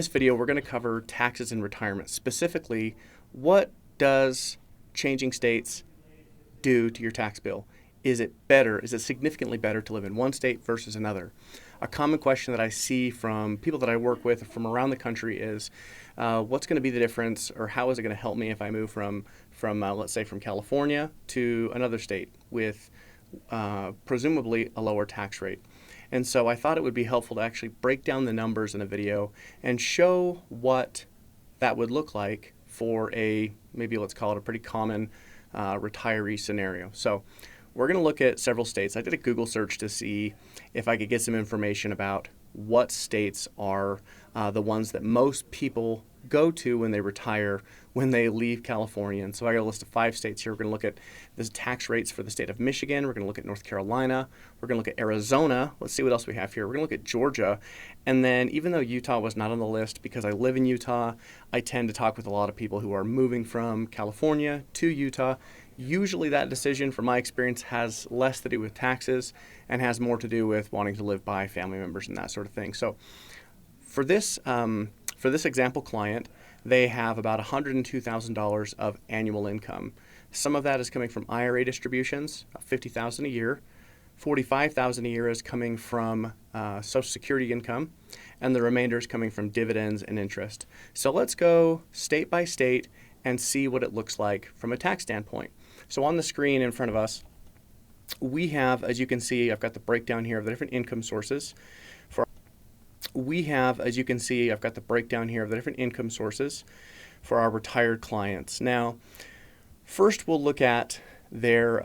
this video, we're going to cover taxes in retirement. Specifically, what does changing states do to your tax bill? Is it better? Is it significantly better to live in one state versus another? A common question that I see from people that I work with from around the country is, what's going to be the difference, or how is it going to help me if I move from let's say, from California to another state with presumably a lower tax rate? And so I thought it would be helpful to actually break down the numbers in a video and show what that would look like for maybe let's call it a pretty common retiree scenario. So we're going to look at several states. I did a Google search to see if I could get some information about what states are the ones that most people go to when they retire, when they leave California. And so I got a list of 5 states here. We're going to look at the tax rates for the state of Michigan. We're going to look at North Carolina. We're going to look at Arizona. Let's see what else we have here. We're going to look at Georgia. And then even though Utah was not on the list, because I live in Utah, I tend to talk with a lot of people who are moving from California to Utah. Usually that decision, from my experience, has less to do with taxes and has more to do with wanting to live by family members and that sort of thing. So for this example client, they have about $102,000 of annual income. Some of that is coming from IRA distributions, $50,000 a year. $45,000 a year is coming from Social Security income, and the remainder is coming from dividends and interest. So let's go state by state and see what it looks like from a tax standpoint. So on the screen in front of us, we have, as you can see, I've got the breakdown here of the different income sources. For our retired clients. Now, first we'll look at their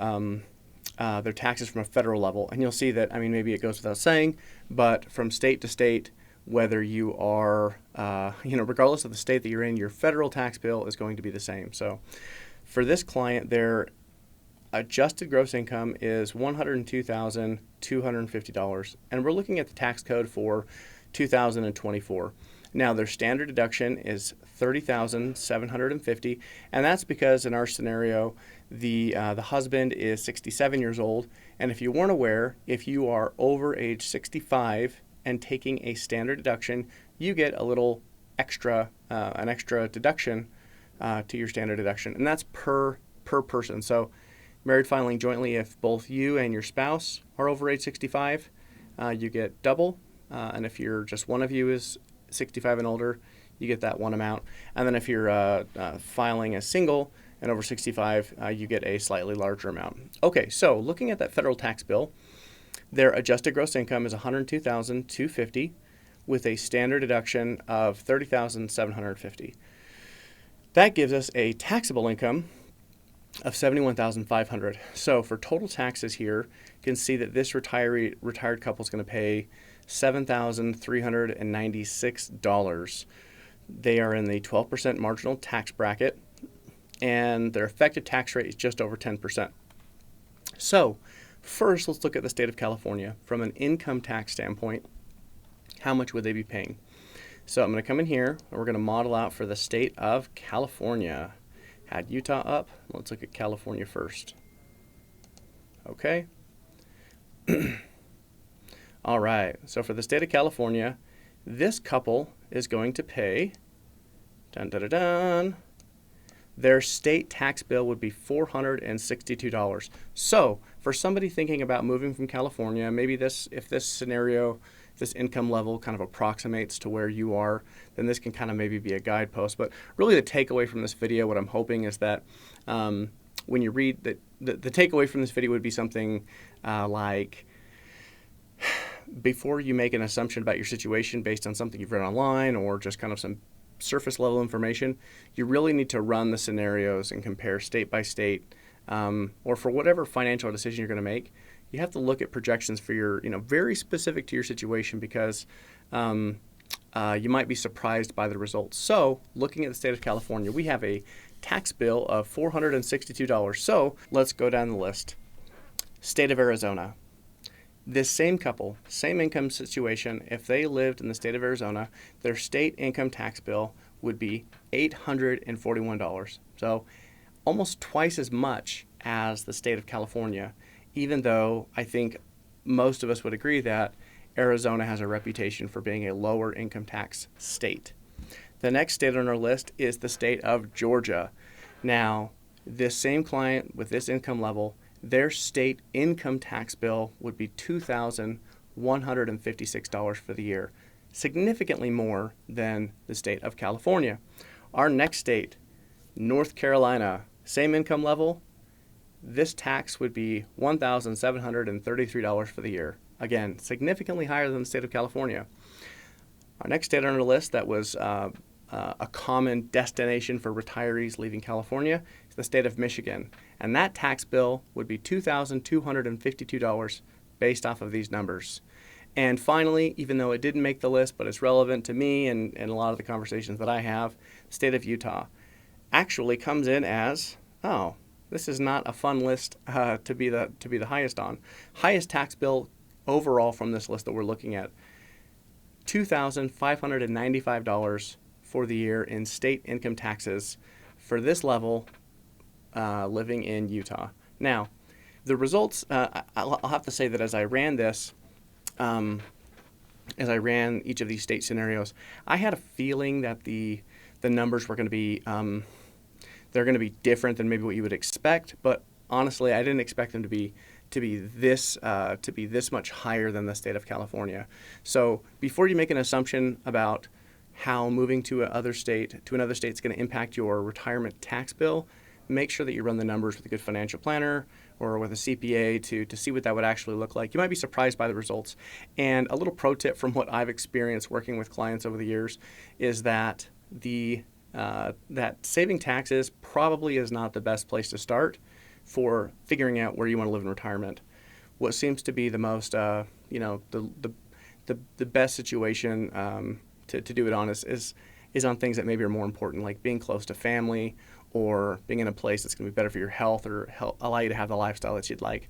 taxes from a federal level, and you'll see that, I mean, maybe it goes without saying, but from state to state, whether you are, regardless of the state that you're in, your federal tax bill is going to be the same. So for this client, their adjusted gross income is $102,250, and we're looking at the tax code for 2024. Now, their standard deduction is $30,750, and that's because in our scenario, the husband is 67 years old, and if you weren't aware, if you are over age 65 and taking a standard deduction, you get a little extra, an extra deduction to your standard deduction, and that's per person. So, married filing jointly, if both you and your spouse are over age 65, you get double. And if you're just one of you is 65 and older, you get that one amount. And then if you're filing as single and over 65, you get a slightly larger amount. Okay, so looking at that federal tax bill, their adjusted gross income is $102,250 with a standard deduction of $30,750. That gives us a taxable income of $71,500. So for total taxes here, you can see that this retired couple is going to pay $7,396. They are in the 12% marginal tax bracket, and their effective tax rate is just over 10%. So first, let's look at the state of California. From an income tax standpoint, how much would they be paying? So I'm going to come in here, and we're going to model out for the state of California. Had Utah up. Let's look at California first. Okay. All right. So for the state of California, this couple is going to pay, their state tax bill would be $462. So for somebody thinking about moving from California, maybe if this income level kind of approximates to where you are, then this can kind of maybe be a guidepost. But really the takeaway from this video, what I'm hoping is that when you read the takeaway from this video would be something like, before you make an assumption about your situation based on something you've read online or just kind of some surface level information, you really need to run the scenarios and compare state by state, or for whatever financial decision you're going to make. You have to look at projections for your, very specific to your situation, because you might be surprised by the results. So looking at the state of California, we have a tax bill of $462. So let's go down the list. State of Arizona. This same couple, same income situation, if they lived in the state of Arizona, their state income tax bill would be $841. So almost twice as much as the state of California, even though I think most of us would agree that Arizona has a reputation for being a lower income tax state. The next state on our list is the state of Georgia. Now, this same client with this income level, their state income tax bill would be $2,156 for the year, significantly more than the state of California. Our next state, North Carolina, same income level, this tax would be $1,733 for the year. Again, significantly higher than the state of California. Our next state on our list that was a common destination for retirees leaving California is the state of Michigan. And that tax bill would be $2,252 based off of these numbers. And finally, even though it didn't make the list, but it's relevant to me and a lot of the conversations that I have, the state of Utah actually comes in as, oh, this is not a fun list to be the highest on. Highest tax bill overall from this list that we're looking at, $2,595 for the year in state income taxes for this level living in Utah. Now, the results, I'll have to say that as I ran this, as I ran each of these state scenarios, I had a feeling that the numbers were going to be they're going to be different than maybe what you would expect. But honestly, I didn't expect them to be this much higher than the state of California. So before you make an assumption about how moving to another state is going to impact your retirement tax bill, make sure that you run the numbers with a good financial planner or with a CPA to see what that would actually look like. You might be surprised by the results. And a little pro tip from what I've experienced working with clients over the years is that that saving taxes probably is not the best place to start for figuring out where you want to live in retirement. What seems to be the most, the best situation to do it on is on things that maybe are more important, like being close to family or being in a place that's going to be better for your health or allow you to have the lifestyle that you'd like.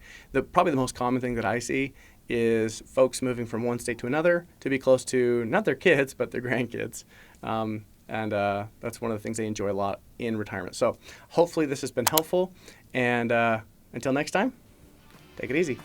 Probably the most common thing that I see is folks moving from one state to another to be close to not their kids, but their grandkids. And that's one of the things they enjoy a lot in retirement. So hopefully this has been helpful. And until next time, take it easy.